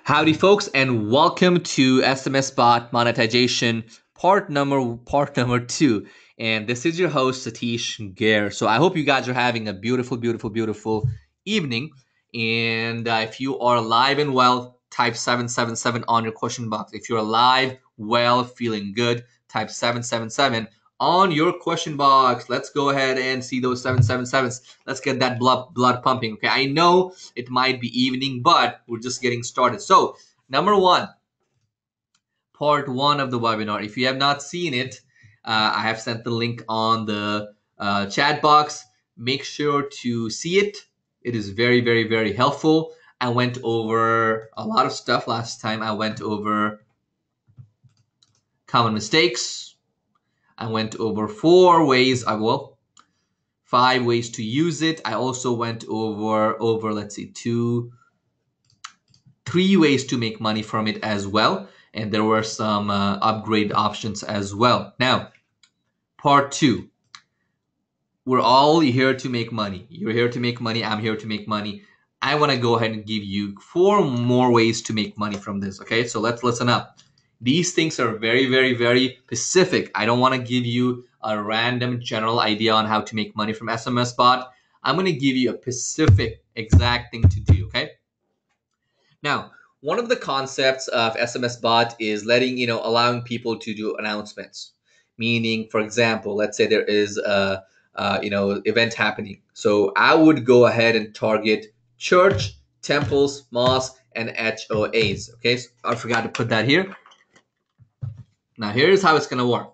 Howdy, folks, and welcome to SMSBot Monetization part number two. And this is your host Satish Gare. So I hope you guys are having a beautiful evening. And if you are alive and well, type 777 on your question box. If you're alive, well, feeling good, type 777 on your question box. Let's go ahead and see those 777s. Let's get that blood pumping. Okay, I know it might be evening, but we're just getting started. So, number one, part one of the webinar. If you have not seen it, I have sent the link on the chat box. Make sure to see it. It is very helpful. I went over a lot of stuff last time. I went over common mistakes. I went over 5 ways to use it. I also went over let's see, 3 ways to make money from it as well. And there were some upgrade options as well. Now, part two. We're all here to make money. You're here to make money. I'm here to make money. I want to go ahead and give you 4 more ways to make money from this. Okay, so let's listen up. These things are very specific. I don't want to give you a random general idea on how to make money from SMSBot. I'm going to give you a specific exact thing to do. Okay. Now, one of the concepts of SMSBot is allowing people to do announcements. Meaning, for example, let's say there is a event happening. So I would go ahead and target church, temples, mosques, and HOAs. Okay, so I forgot to put that here. Now, here's how it's gonna work.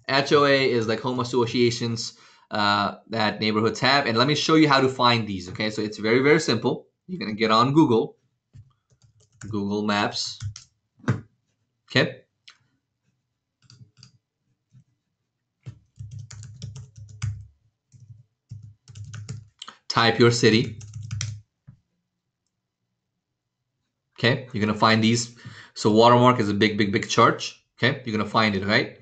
HOA is like home associations that neighborhoods have, and let me show you how to find these. Okay, so it's very simple. You're gonna get on Google Maps. Okay. Type your city. Okay, you're gonna find these. So Watermark is a big church. Okay, you're gonna find it, right?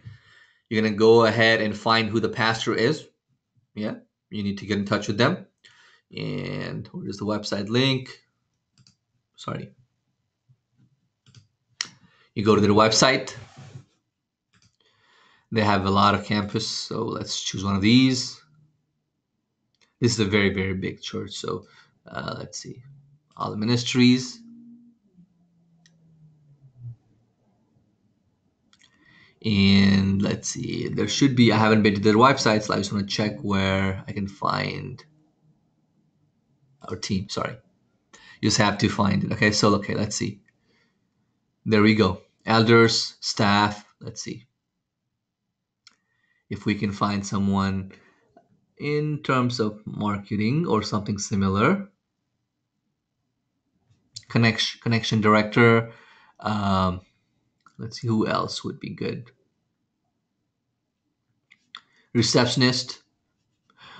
You're gonna go ahead and find who the pastor is. Yeah, you need to get in touch with them. And where's the website link? Sorry. You go to their website. They have a lot of campus, so let's choose one of these. This is a very big church. So let's see, all the ministries. And let's see, there should be, I haven't been to their website, so I just want to check where I can find our team. Sorry. You just have to find it. Okay, so okay, let's see. There we go. Elders, staff, let's see. If we can find someone in terms of marketing or something similar. Connection director. Let's see who else would be good. Receptionist.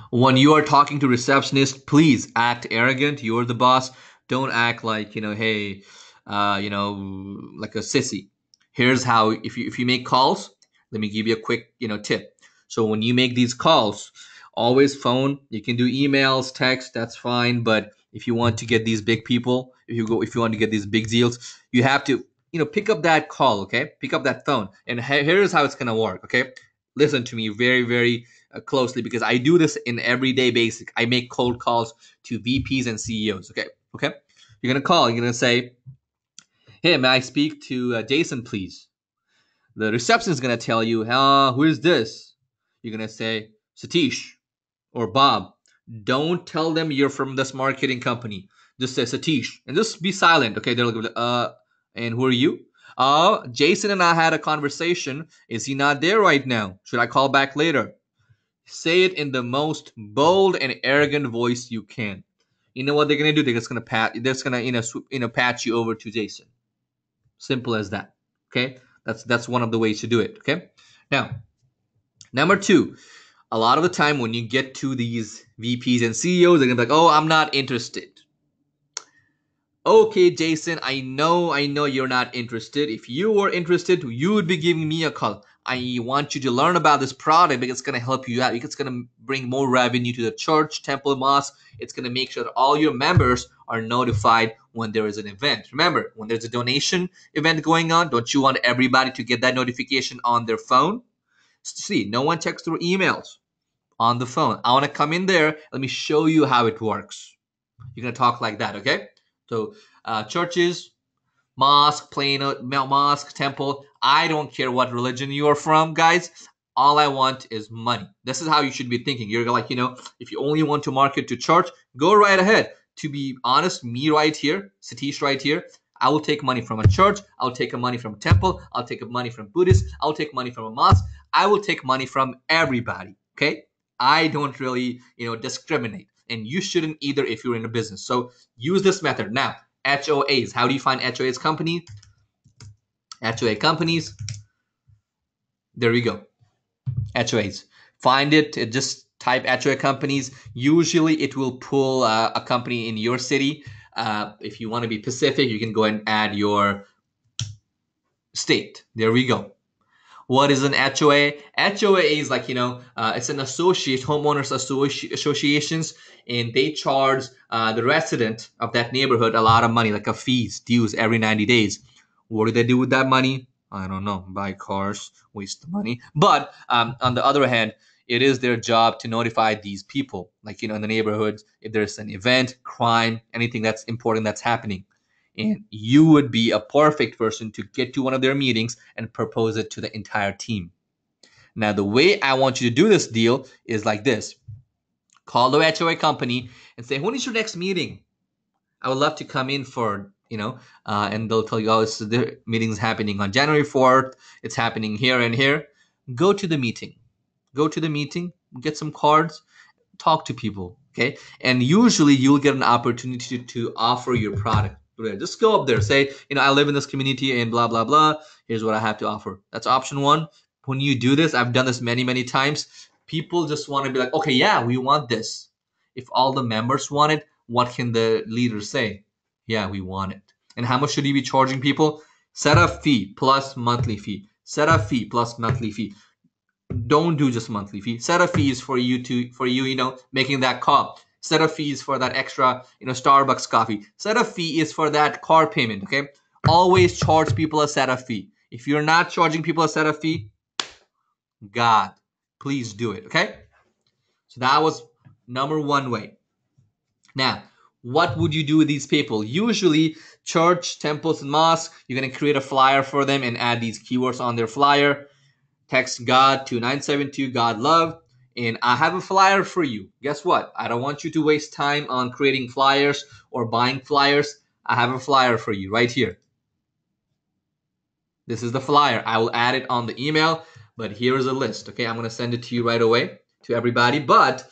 When you are talking to receptionist, please act arrogant. You're the boss. Don't act like, hey, like a sissy. Here's how, if you make calls, let me give you a quick, tip. So when you make these calls, always phone. You can do emails, text, that's fine. But if you want to get these big people, if you want to get these big deals, you have to, pick up that call, okay? Pick up that phone. And here's how it's going to work, okay? Listen to me very closely, because I do this in everyday basic. I make cold calls to VPs and CEOs, okay? You're going to call, you're going to say, hey, may I speak to Jason, please? The receptionist is going to tell you, who is this? You're going to say, Satish or Bob. Don't tell them you're from this marketing company. Just say Satish and just be silent. Okay, they're like, and who are you? Jason and I had a conversation. Is he not there right now? Should I call back later? Say it in the most bold and arrogant voice you can. You know what they're gonna do? They're just gonna patch you over to Jason. Simple as that. Okay, that's one of the ways to do it. Okay, now number 2. A lot of the time when you get to these VPs and CEOs, they're gonna be like, oh, I'm not interested. Okay, Jason, I know you're not interested. If you were interested, you would be giving me a call. I want you to learn about this product because it's going to help you out. Because it's going to bring more revenue to the church, temple, mosque. It's going to make sure that all your members are notified when there is an event. Remember, when there's a donation event going on, don't you want everybody to get that notification on their phone? See, no one checks their emails on the phone. I want to come in there. Let me show you how it works. You're going to talk like that, okay? So, churches, mosque, mosque, temple. I don't care what religion you are from, guys. All I want is money. This is how you should be thinking. You're like, if you only want to market to church, go right ahead. To be honest, me right here, Satish right here, I will take money from a church. I'll take money from a temple. I'll take money from Buddhists. I'll take money from a mosque. I will take money from everybody. Okay. I don't really, discriminate. And you shouldn't either if you're in a business. So use this method. Now, HOAs. How do you find HOAs companies? HOA companies. There we go. HOAs. Find it. Just type HOA companies. Usually it will pull a company in your city. If you want to be specific, you can go and add your state. There we go. What is an HOA? HOA is like, it's an association, homeowners associations, and they charge the resident of that neighborhood a lot of money, like a fees, dues every 90 days. What do they do with that money? I don't know. Buy cars, waste the money. But on the other hand, it is their job to notify these people, like, in the neighborhoods, if there's an event, crime, anything that's important that's happening. And you would be a perfect person to get to one of their meetings and propose it to the entire team. Now, the way I want you to do this deal is like this. Call the HOA company and say, when is your next meeting? I would love to come in for, and they'll tell you, oh, the meeting's happening on January 4th. It's happening here and here. Go to the meeting. Go to the meeting, get some cards, talk to people, okay? And usually you'll get an opportunity to offer your product. Just go up there, say, I live in this community and blah, blah, blah. Here's what I have to offer. That's option one. When you do this, I've done this many, many times. People just want to be like, okay, yeah, we want this. If all the members want it, what can the leader say? Yeah, we want it. And how much should you be charging people? Set up fee plus monthly fee. Set up fee plus monthly fee. Don't do just monthly fee. Set up fees for you, making that call. Set up fees for that extra, Starbucks coffee. Set up fee is for that car payment, okay? Always charge people a setup fee. If you're not charging people a setup fee, God, please do it, okay? So that was number one way. Now, what would you do with these people? Usually, church, temples, and mosques, you're going to create a flyer for them and add these keywords on their flyer. Text God to 972 God love, and I have a flyer for you. Guess what? I don't want you to waste time on creating flyers or buying flyers. I have a flyer for you right here. This is the flyer. I will add it on the email, but here is a list. Okay, I'm going to send it to you right away to everybody, but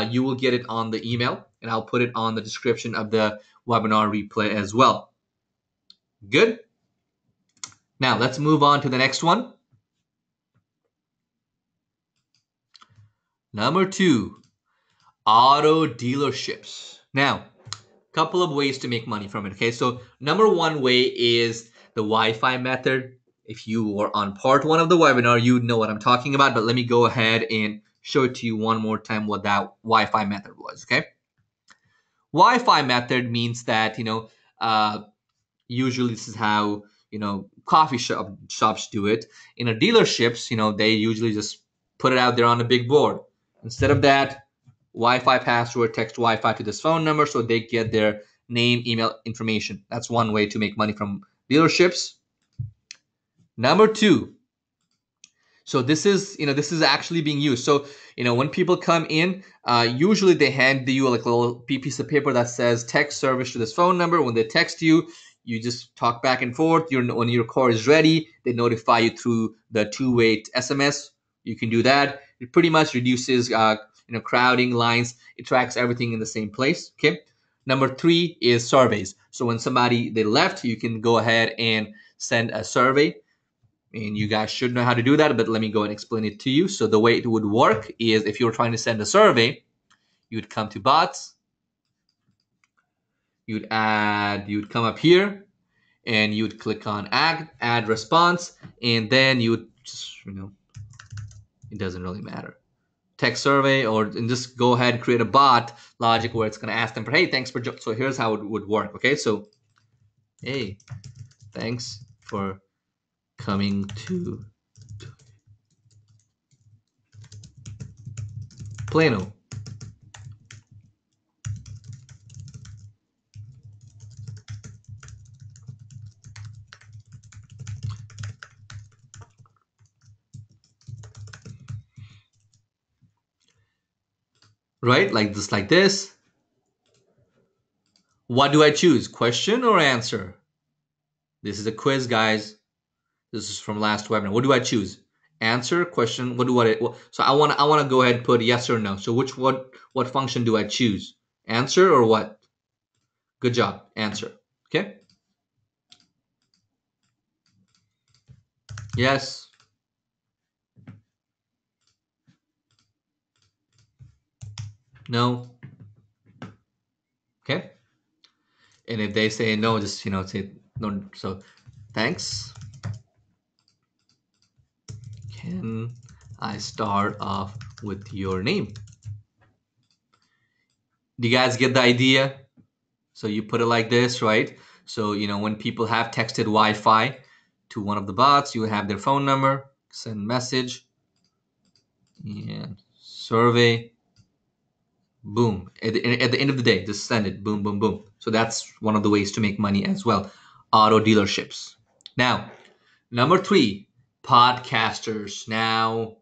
you will get it on the email, and I'll put it on the description of the webinar replay as well. Good? Now, let's move on to the next one. Number 2, auto dealerships. Now, a couple of ways to make money from it. Okay, so number one way is the Wi-Fi method. If you were on part 1 of the webinar, you know what I'm talking about, but let me go ahead and show it to you one more time what that Wi-Fi method was. Okay, Wi-Fi method means that, usually this is how, coffee shops do it. In a dealerships, they usually just put it out there on a big board. Instead of that, Wi-Fi password, text Wi-Fi to this phone number so they get their name, email information. That's one way to make money from dealerships. Number 2. So this is actually being used. So, when people come in, usually they hand you like a little piece of paper that says text service to this phone number. When they text you, you just talk back and forth. When your car is ready, they notify you through the two-way SMS. You can do that. It pretty much reduces crowding lines. It tracks everything in the same place. Okay. Number 3 is surveys. So when they left, you can go ahead and send a survey. And you guys should know how to do that, but let me go and explain it to you. So the way it would work is if you're trying to send a survey, you would come to bots. you'd come up here and you'd click on add response, and then you'd just, it doesn't really matter. Text survey, or and just go ahead and create a bot logic where it's going to ask them for, hey, thanks for so here's how it would work. Okay, so hey, thanks for coming to Plano. Right, like this. What do I choose, question or answer? This is a quiz, guys. This is from last webinar. What do I choose? Answer, question. So I want to go ahead and put yes or no. So what function do I choose? Answer or what? Good job. Answer. Okay. Yes. No. Okay. And if they say no, just say no. So thanks. Can I start off with your name? Do you guys get the idea? So you put it like this, right? So, when people have texted Wi-Fi to one of the bots, you have their phone number, send message, and survey, boom. At the end of the day, just send it, boom, boom, boom. So that's one of the ways to make money as well. Auto dealerships. Now, number 3, podcasters. Now,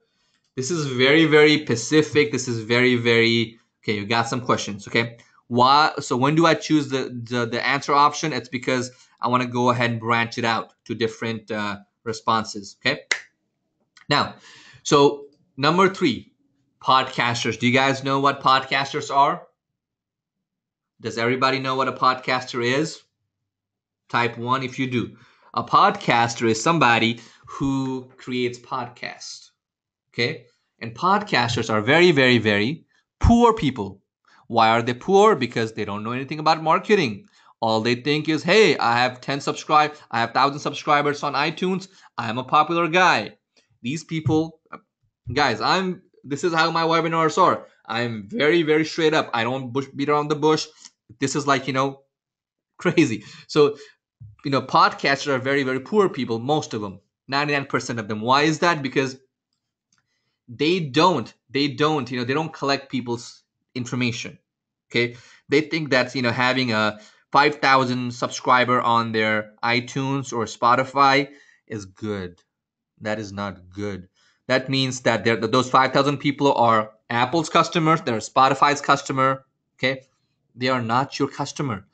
this is very, very specific. This is very, very, okay, you got some questions, okay? Why? So when do I choose the answer option? It's because I want to go ahead and branch it out to different responses, okay? Now, so number 3, podcasters. Do you guys know what podcasters are? Does everybody know what a podcaster is? Type 1 if you do. A podcaster is somebody who creates podcasts. Okay? And podcasters are very, very, very poor people. Why are they poor? Because they don't know anything about marketing. All they think is, hey, I have 1,000 subscribers on iTunes. I'm a popular guy. These people, guys, this is how my webinars are. I'm very, very straight up. I don't beat around the bush. This is like, crazy. So, podcasters are very, very poor people, most of them, 99% of them. Why is that? Because they don't collect people's information. Okay, they think that having a 5,000 subscriber on their iTunes or Spotify is good. That is not good. That means that those 5,000 people are Apple's customers, they're Spotify's customer. Okay, they are not your customer.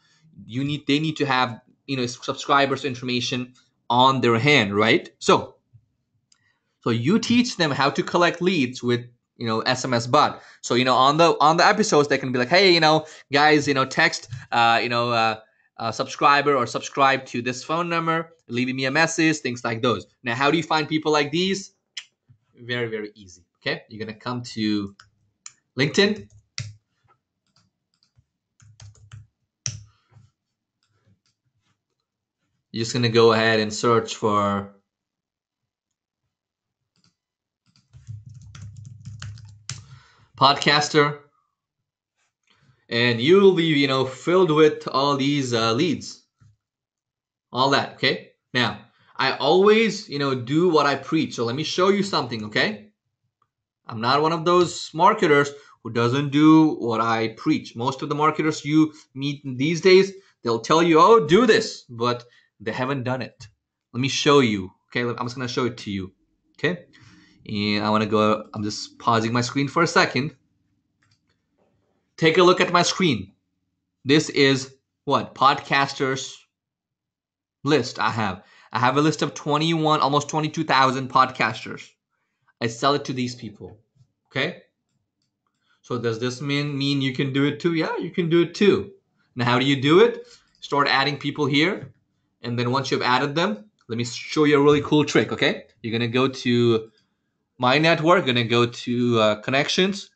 They need to have subscribers information on their hand, right? So you teach them how to collect leads with SMSBot. So on the episodes they can be like, hey, guys, text subscriber or subscribe to this phone number, leaving me a message, things like those. Now, how do you find people like these? Very, very easy. Okay, you're gonna come to LinkedIn. You're just gonna go ahead and search for podcaster, and you'll be filled with all these leads, all that. Okay, now I always do what I preach. So let me show you something. Okay, I'm not one of those marketers who doesn't do what I preach. Most of the marketers you meet these days, they'll tell you, oh, do this, but they haven't done it. Let me show you. Okay, I'm just gonna show it to you. Okay, and I'm just pausing my screen for a second. Take a look at my screen. This is what podcasters list I have. I have a list of 21, almost 22,000 podcasters. I sell it to these people. Okay? So does this mean you can do it too? Yeah, you can do it too. Now, how do you do it? Start adding people here. And then once you've added them, let me show you a really cool trick, okay? You're going to go to My Network, going to go to Connections.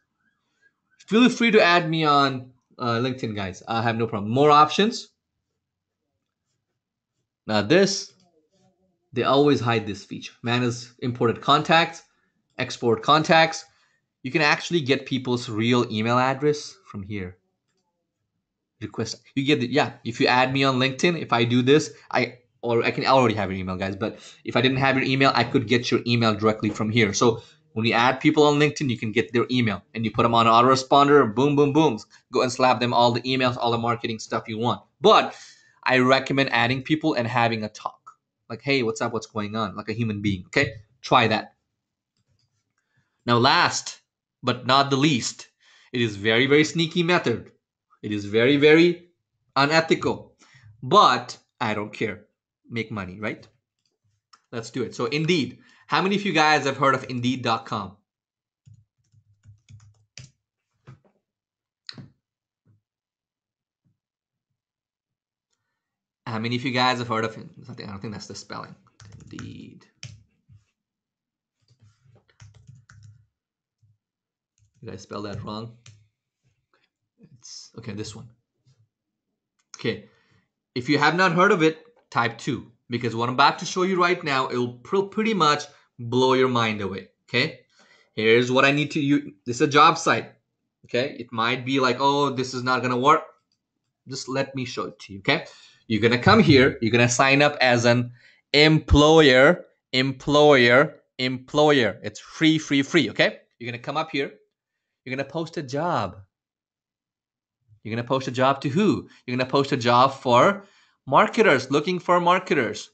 Feel free to add me on LinkedIn, guys. I have no problem. More options. Now this, they always hide this feature. Manage imported contacts, export contacts. You can actually get people's real email address from here. Request, you get it. Yeah, if you add me on LinkedIn, if I do this, I can already have your email, guys, but if I didn't have your email, I could get your email directly from here. So when you add people on LinkedIn, you can get their email and you put them on an autoresponder, boom boom booms, go and slap them all the emails, all the marketing stuff you want. But I recommend adding people and having a talk, like, hey, what's up, what's going on, like a human being. Okay, try that. Now, last but not the least, it is very, very sneaky method. It is very, very unethical. But I don't care. Make money, right? Let's do it. So Indeed. How many of you guys have heard of Indeed.com? How many of you guys have heard of it? I don't think that's the spelling. Indeed. Did I spell that wrong? It's okay, this one. Okay. If you have not heard of it, type 2. Because what I'm about to show you right now, it will pretty much blow your mind away. Okay. Here's what I need to use. This is a job site. Okay. It might be like, oh, this is not going to work. Just let me show it to you. Okay. You're going to come here. You're going to sign up as an employer. It's free. Okay. You're going to come up here. You're going to post a job. You're going to post a job to who? You're going to post a job for marketers, looking for marketers.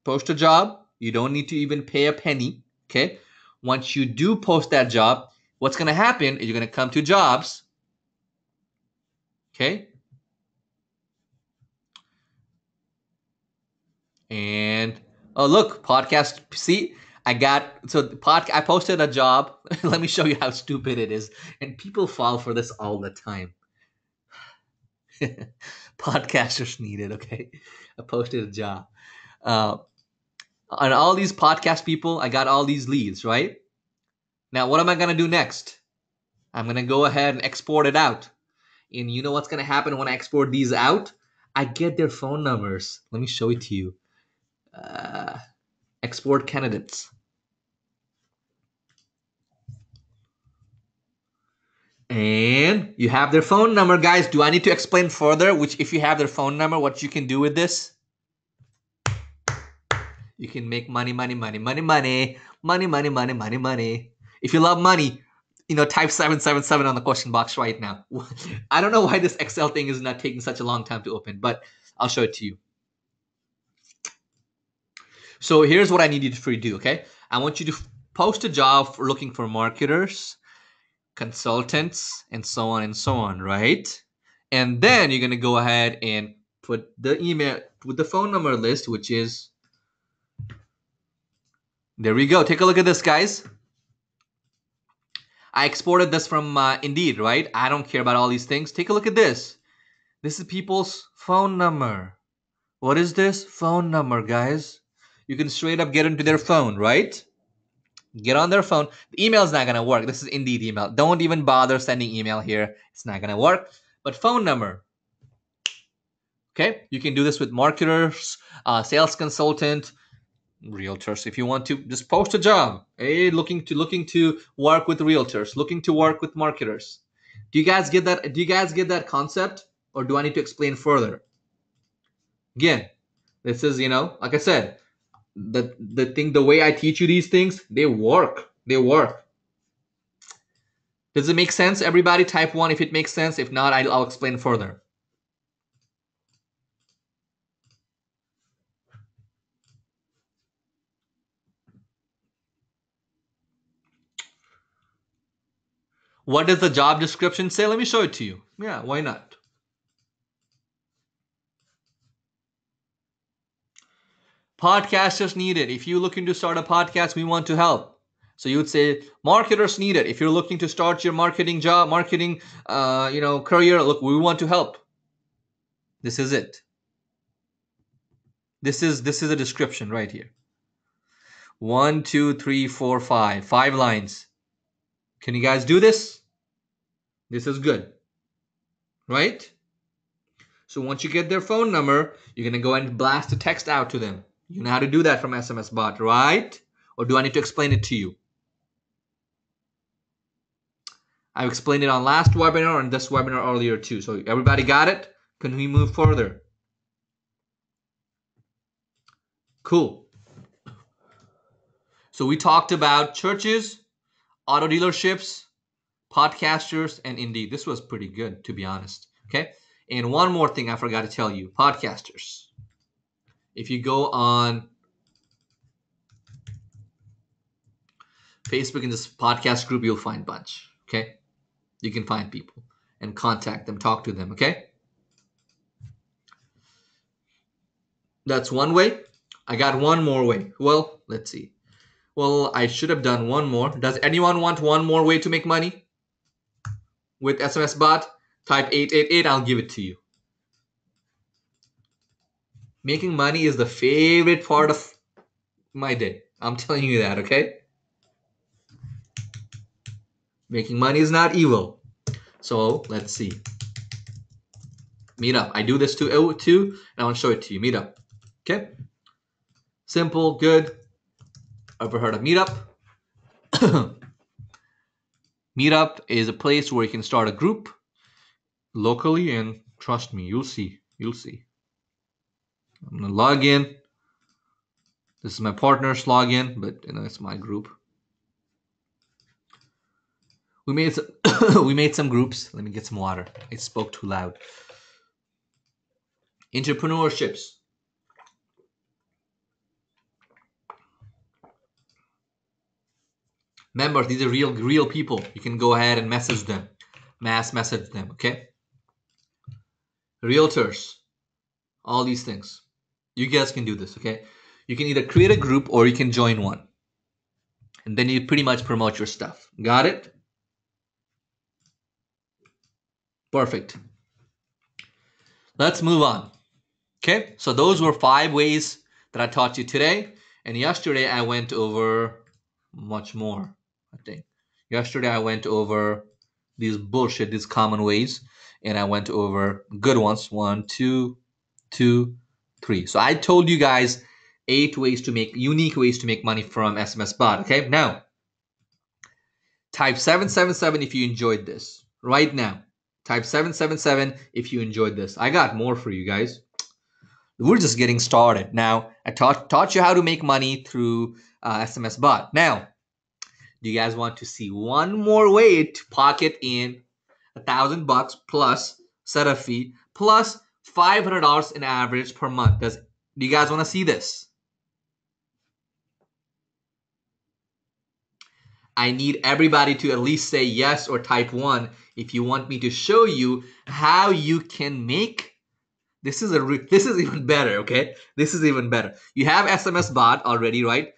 Post a job. You don't need to even pay a penny. Okay. Once you do post that job, what's going to happen is you're going to come to jobs. Okay. And oh, look, podcast. See, I posted a job. Let me show you how stupid it is. And people fall for this all the time. Podcasters needed. Okay. I posted a job. On all these podcast people, I got all these leads, right? Now, what am I going to do next? I'm going to go ahead and export it out. And you know what's going to happen when I export these out? I get their phone numbers. Let me show it to you. Export candidates. And you have their phone number, guys. Do I need to explain further? Which, if you have their phone number, what you can do with this? You can make money. If you love money, type 777 on the question box right now. I don't know why this Excel thing is not taking such a long time to open, but I'll show it to you. So here's what I need you to do, okay? I want you to post a job for looking for marketers, consultants, and so on, right? And then you're going to go ahead and put the email with the phone number list, which is, there we go. Take a look at this, guys. I exported this from Indeed, right? I don't care about all these things. Take a look at this. This is people's phone number. What is this? Phone number, guys. You can straight up get into their phone, right? Get on their phone. The email is not going to work. This is Indeed email. Don't even bother sending email here. It's not going to work. But phone number. Okay, you can do this with marketers, sales consultant, realtors. If you want to, just post a job. Hey, looking to work with realtors, looking to work with marketers. Do you guys get that? Do you guys get that concept, or do I need to explain further? Again, this is, like I said, the way I teach you these things, they work. They work. Does it make sense? Everybody type 1 if it makes sense. If not, I'll explain further. What does the job description say? Let me show it to you. Yeah, why not? Podcasters needed. If you're looking to start a podcast, we want to help. So you would say marketers needed. If you're looking to start your marketing career, look, we want to help. This is it. This is a description right here. 1, 2, 3, 4, 5. 5 lines. Can you guys do this? This is good. right? So once you get their phone number, you're gonna go and blast a text out to them. You know how to do that from SMSBot, right? Or do I need to explain it to you? I explained it on last webinar and this webinar earlier too. So everybody got it? Can we move further? Cool. So we talked about churches, auto dealerships, podcasters, and Indeed. This was pretty good, to be honest. Okay. And one more thing I forgot to tell you, podcasters. If you go on Facebook in this podcast group, you'll find a bunch. Okay. You can find people and contact them, talk to them. Okay. That's one way. I got one more way. Well, let's see. Well, I should have done one more. Does anyone want one more way to make money with SMSBot? Type 888, I'll give it to you. Making money is the favorite part of my day. I'm telling you that, okay? Making money is not evil. So let's see. Meetup. I do this too, and I want to show it to you. Meetup. Okay? Simple, good. Ever heard of Meetup? Meetup is a place where you can start a group locally, and trust me, you'll see. You'll see. I'm gonna log in. This is my partner's login, but it's my group. We made some we made some groups. Let me get some water. I spoke too loud. Entrepreneurships. Members, these are real people. You can go ahead and message them. Mass message them, okay? Realtors. All these things. You guys can do this, okay? You can either create a group or you can join one. And then you pretty much promote your stuff. Got it? Perfect. Let's move on. Okay, so those were 5 ways that I taught you today. And yesterday I went over much more, I think. Yesterday I went over these common ways. And I went over good ones. 1, 2, 2, 3. So I told you guys 8 ways to make, unique ways to make money from SMSBot. Okay, now type 777 if you enjoyed this. Right now. Type 777 if you enjoyed this. I got more for you guys. We're just getting started. Now, I taught you how to make money through SMSBot. Now, do you guys want to see one more way to pocket in $1,000 plus setup fee plus $500 in average per month? Do you guys want to see this? I need everybody to at least say yes or type 1 if you want me to show you how you can make. This is even better, okay? This is even better. You have SMSBot already, right?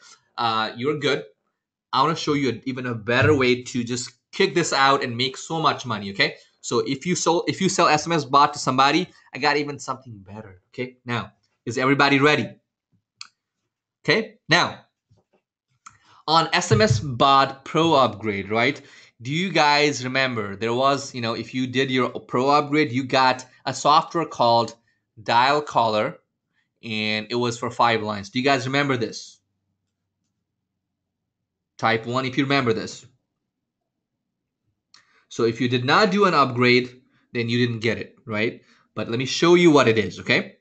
You're good. I want to show you even a better way to just kick this out and make so much money, okay? So if you sell SMSBot to somebody, I got even something better, okay? Now, is everybody ready? Okay? Now, on SMSBot Pro upgrade, right? Do you guys remember there was, if you did your Pro upgrade, you got a software called Dial Caller, and it was for 5 lines. Do you guys remember this? Type 1 if you remember this. So if you did not do an upgrade, then you didn't get it, right? But let me show you what it is, okay?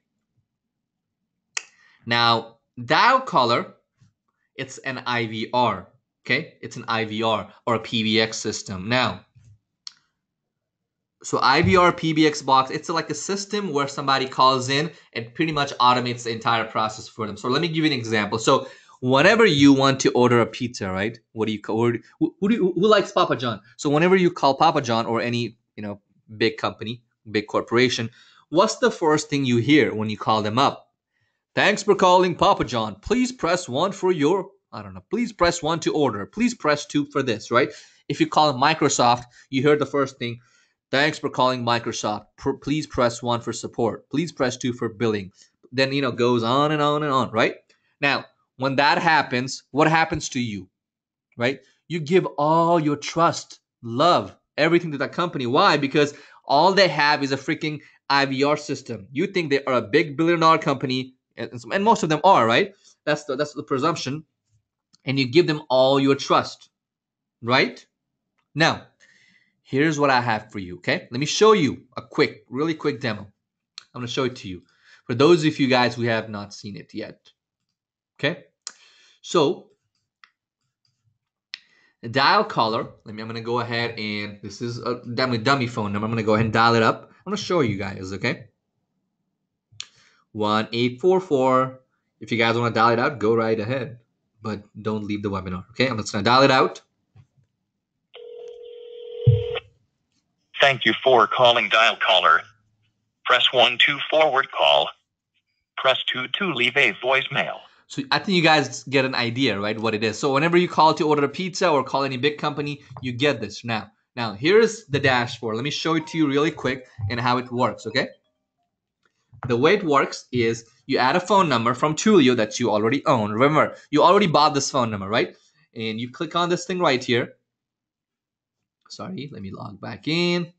Now, Dial Caller, it's an IVR, okay? It's an IVR or a PBX system. Now, so IVR PBX box, it's like a system where somebody calls in and pretty much automates the entire process for them. So let me give you an example. So whenever you want to order a pizza, right? What do you call? Who likes Papa John? So whenever you call Papa John or any big company, big corporation, what's the first thing you hear when you call them up? Thanks for calling Papa John. Please press 1 for your, please press 1 to order. Please press 2 for this, right? If you call Microsoft, you hear the first thing. Thanks for calling Microsoft. Please press 1 for support. Please press 2 for billing. Then, goes on and on and on, right? Now, when that happens, what happens to you, right? You give all your trust, love, everything to that company. Why? Because All they have is a freaking IVR system. You think they are a big $1 billion company, and most of them are, right? That's the presumption. And you give them all your trust, right? Now, here's what I have for you, okay? Let me show you a really quick demo. I'm going to show it to you for those of you guys who have not seen it yet, okay? So, the dial caller, I'm going to go ahead and this is a dummy phone number. I'm going to go ahead and dial it up. I'm going to show you guys, okay? 1844. If you guys want to dial it out, go right ahead, but don't leave the webinar, okay? I'm just going to dial it out. Thank you for calling dial caller. Press 1 to forward call. Press 2 to leave a voicemail. So I think you guys get an idea, right, what it is. So whenever you call to order a pizza or call any big company, you get this now. Now, here's the dashboard. Let me show it to you really quick and how it works, okay? The way it works is you add a phone number from Tulio that you already own. Remember, you already bought this phone number, right? And you click on this thing right here. Sorry, let me log back in.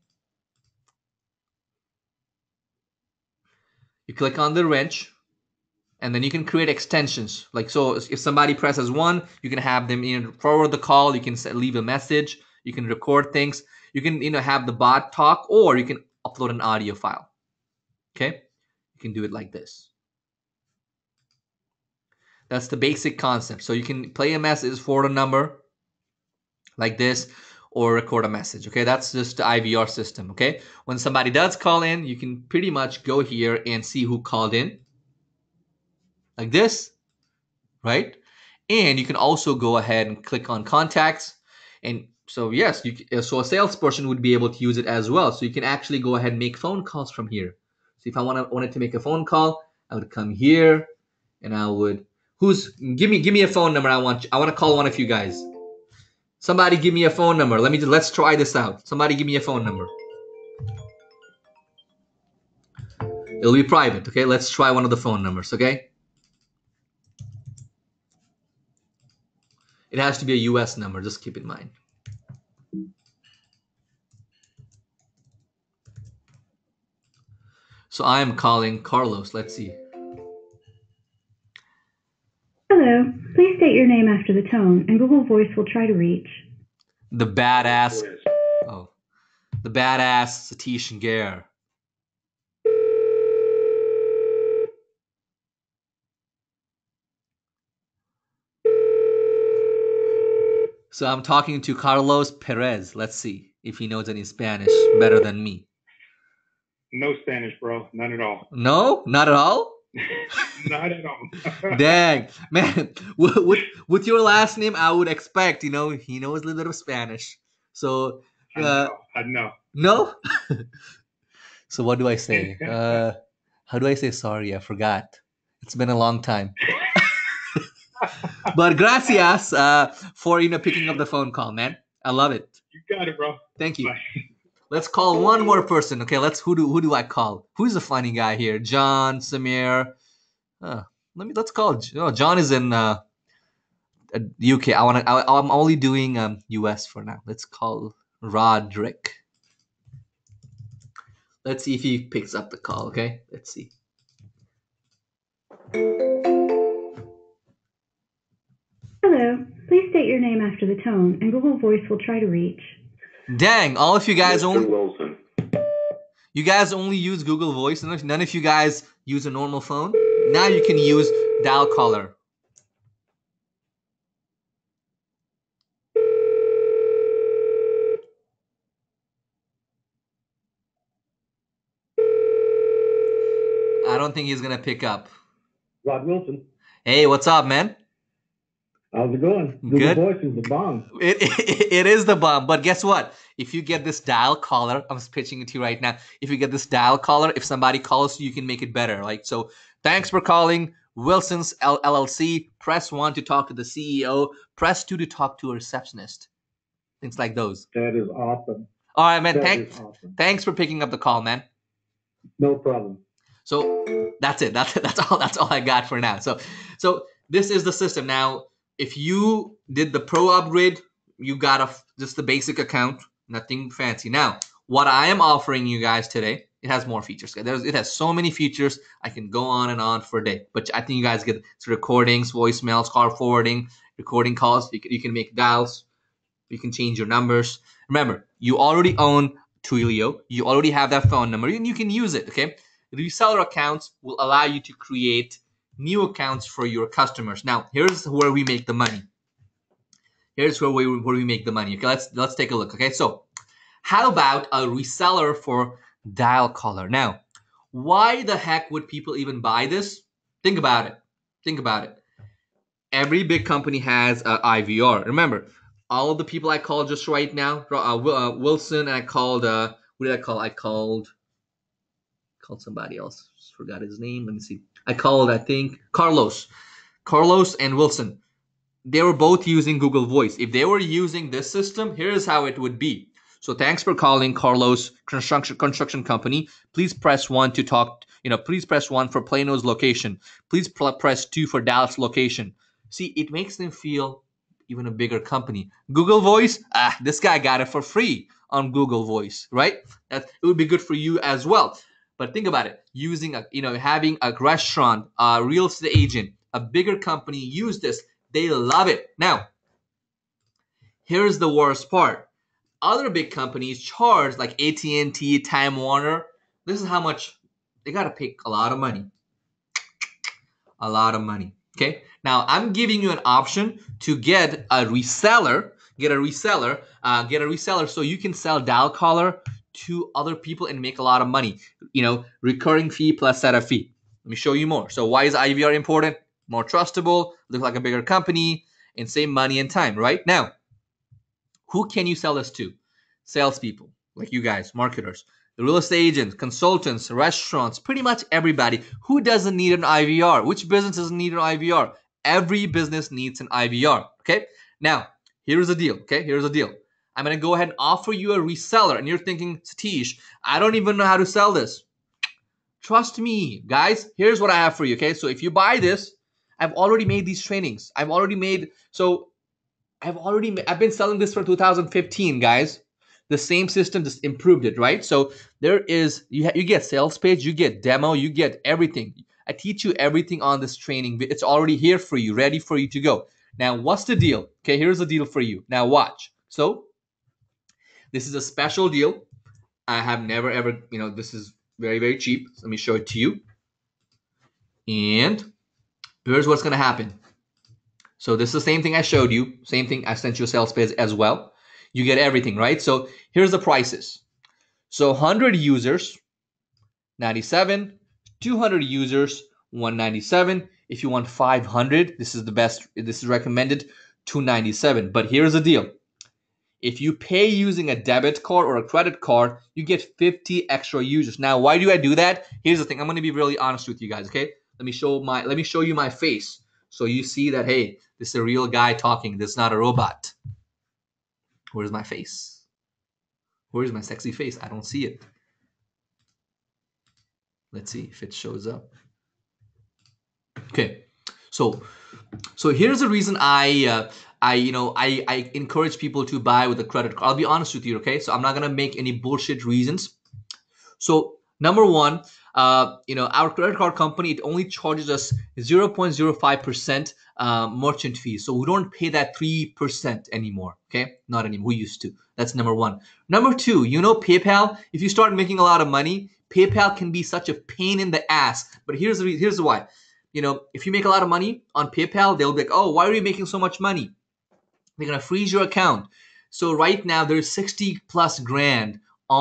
You click on the wrench, and then you can create extensions. Like, so if somebody presses 1, you can have them forward the call. You can leave a message. You can record things. You can have the bot talk, or you can upload an audio file. Okay, you can do it like this. That's the basic concept. So you can play a message, forward a number like this, or record a message. Okay, that's just the IVR system. Okay, when somebody does call in, you can pretty much go here and see who called in, like this, right? And you can also go ahead and click on contacts. And so yes, so a salesperson would be able to use it as well. So you can actually go ahead and make phone calls from here. So if I wanted to make a phone call, I would come here and I would give me a phone number. I want to call one of you guys. Somebody give me a phone number. Let's try this out. Somebody give me a phone number. It'll be private, okay? Let's try one of the phone numbers, okay? It has to be a US number, just keep in mind. So I am calling Carlos. Let's see. Hello. Please state your name after the tone, and Google Voice will try to reach the badass Satish and Gare. So I'm talking to Carlos Perez. Let's see if he knows any Spanish better than me. No Spanish, bro. None at all. No? Not at all? Not at all. Dang. Man, with your last name, I would expect, he knows a little bit of Spanish. So, I know. No? So what do I say? How do I say sorry? I forgot. It's been a long time. But gracias for picking up the phone call, man. I love it. You got it, bro. Thank you. Bye. Let's call one more person. Okay, who do I call? Who's the funny guy here? John, Samir. Let's call. John is in UK. I'm only doing US for now. Let's call Roderick. Let's see if he picks up the call. Okay, let's see. Hello. Please state your name after the tone, and Google Voice will try to reach. Dang! All of you guys Mr. Wilson. You guys only use Google Voice. None of you guys use a normal phone. Now you can use dial caller. I don't think he's gonna pick up. Rod Wilson. Hey, what's up, man? How's it going? Google Good. Voice is the bomb. It is the bomb. But guess what? If you get this dial caller, I'm pitching it to you right now. If you get this dial caller, if somebody calls you can make it better. Like, so thanks for calling Wilson's LLC. Press 1 to talk to the CEO. Press 2 to talk to a receptionist. Things like those. That is awesome. All right, man. Awesome. Thanks for picking up the call, man. No problem. So that's it. That's all I got for now. So this is the system. Now, if you did the pro upgrade, you got just the basic account, nothing fancy. Now, what I am offering you guys today, it has more features. It has so many features. I can go on and on for a day. But I think you guys get recordings, voicemails, call forwarding, recording calls. You can make dials. You can change your numbers. Remember, you already own Twilio. You already have that phone number, and you can use it, okay? Reseller accounts will allow you to create new accounts for your customers. Now, here's where we make the money. Here's where we make the money. Okay, let's take a look. Okay, so how about a reseller for dial caller? Now, why the heck would people even buy this? Think about it. Think about it. Every big company has IVR. Remember, all of the people I called just right now, Wilson, and I called, what did I call? I called somebody else. Just forgot his name. Let me see. I called, I think, Carlos and Wilson. They were both using Google Voice. If they were using this system, here's how it would be. So thanks for calling Carlos Construction Company. Please press 1 to talk. Please press 1 for Plano's location. Please press 2 for Dallas location. See, it makes them feel even a bigger company. Google Voice, this guy got it for free on Google Voice, right? It would be good for you as well. But think about it. Having a restaurant, a real estate agent, a bigger company use this. They love it. Now, here's the worst part. Other big companies charge like AT&T, Time Warner. This is how much they got to pay. A lot of money. A lot of money. Okay. Now I'm giving you an option to get a reseller. Get a reseller so you can sell dial caller to other people and make a lot of money. Recurring fee plus setup fee. Let me show you more. So why is IVR important? More trustable, look like a bigger company, and save money and time. Right now, who can you sell this to? Salespeople like you guys, marketers, the real estate agents, consultants, restaurants, pretty much everybody. Who doesn't need an IVR? Which business doesn't need an IVR? Every business needs an IVR. Okay. Now, here's the deal. Okay. Here's the deal. I'm going to go ahead and offer you a reseller. And you're thinking, Satish, I don't even know how to sell this. Trust me, guys. Here's what I have for you. Okay. So if you buy this, I've already made these trainings. I've been selling this from 2015, guys. The same system, just improved it, right? So there is, you get sales page, you get demo, you get everything. I teach you everything on this training. It's already here for you, ready for you to go. Now, what's the deal? Okay, here's the deal for you. Now watch. So this is a special deal. I have never ever, this is very, very cheap. Let me show it to you. And here's what's going to happen. So this is the same thing I showed you. Same thing. I sent you a sales page as well. You get everything, right? So here's the prices. So 100 users, 97. 200 users, 197. If you want 500, this is the best. This is recommended, 297. But here's the deal. If you pay using a debit card or a credit card, you get 50 extra users. Now, why do I do that? Here's the thing. I'm going to be really honest with you guys, okay? Let me show you my face. So you see that, hey, this is a real guy talking. This is not a robot. Where's my face? Where's my sexy face? I don't see it. Let's see if it shows up. Okay. So here's the reason I encourage people to buy with a credit card. I'll be honest with you, okay? So I'm not going to make any bullshit reasons. So number one, our credit card company, it only charges us 0.05% merchant fee. So we don't pay that 3% anymore, okay? Not anymore. We used to. That's number one. Number two, PayPal, if you start making a lot of money, PayPal can be such a pain in the ass. But here's why. If you make a lot of money on PayPal, they'll be like, oh, why are you making so much money? They're going to freeze your account. So right now, there's 60 plus grand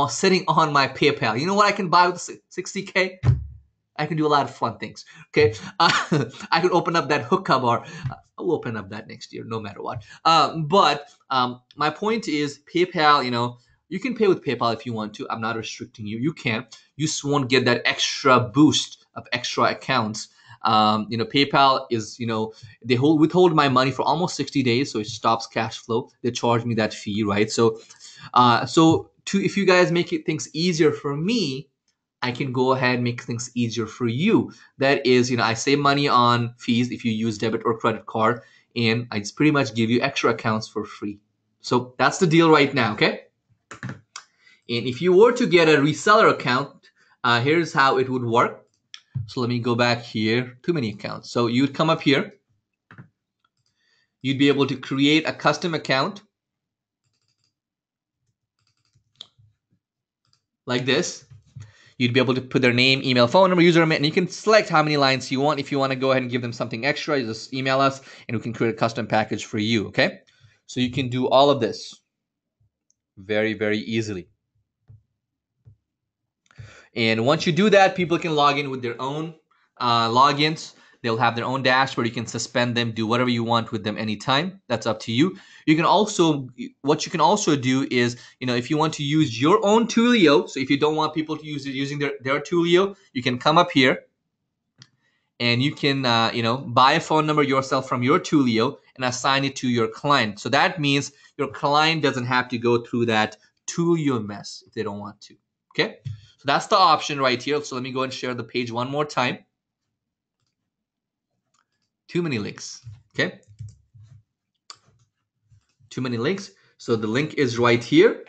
sitting on my PayPal. You know what I can buy with 60K? I can do a lot of fun things. Okay, I could open up that hookah bar. I'll open up that next year, no matter what. But my point is, PayPal. You can pay with PayPal if you want to. I'm not restricting you. You can. You just won't get that extra boost of extra accounts. PayPal is, they withhold my money for almost 60 days, so it stops cash flow. They charge me that fee, right? So if you guys make things easier for me, I can go ahead and make things easier for you. That is, I save money on fees if you use debit or credit card, and I just pretty much give you extra accounts for free. So that's the deal right now, okay? And if you were to get a reseller account, here's how it would work. So let me go back here. Too many accounts. So you'd come up here. You'd be able to create a custom account like this. You'd be able to put their name, email, phone number, username, and you can select how many lines you want. If you want to go ahead and give them something extra, you just email us and we can create a custom package for you, okay? So you can do all of this very, very easily. And once you do that, people can log in with their own logins. They'll have their own dashboard. You can suspend them, do whatever you want with them anytime. That's up to you. You can also, what you can also do is, if you want to use your own Tulio, so if you don't want people to use it using their Tulio, you can come up here and you can, buy a phone number yourself from your Tulio and assign it to your client. So that means your client doesn't have to go through that Tulio mess if they don't want to. Okay. So that's the option right here. So let me go and share the page one more time. Too many links. Okay. Too many links. So the link is right here.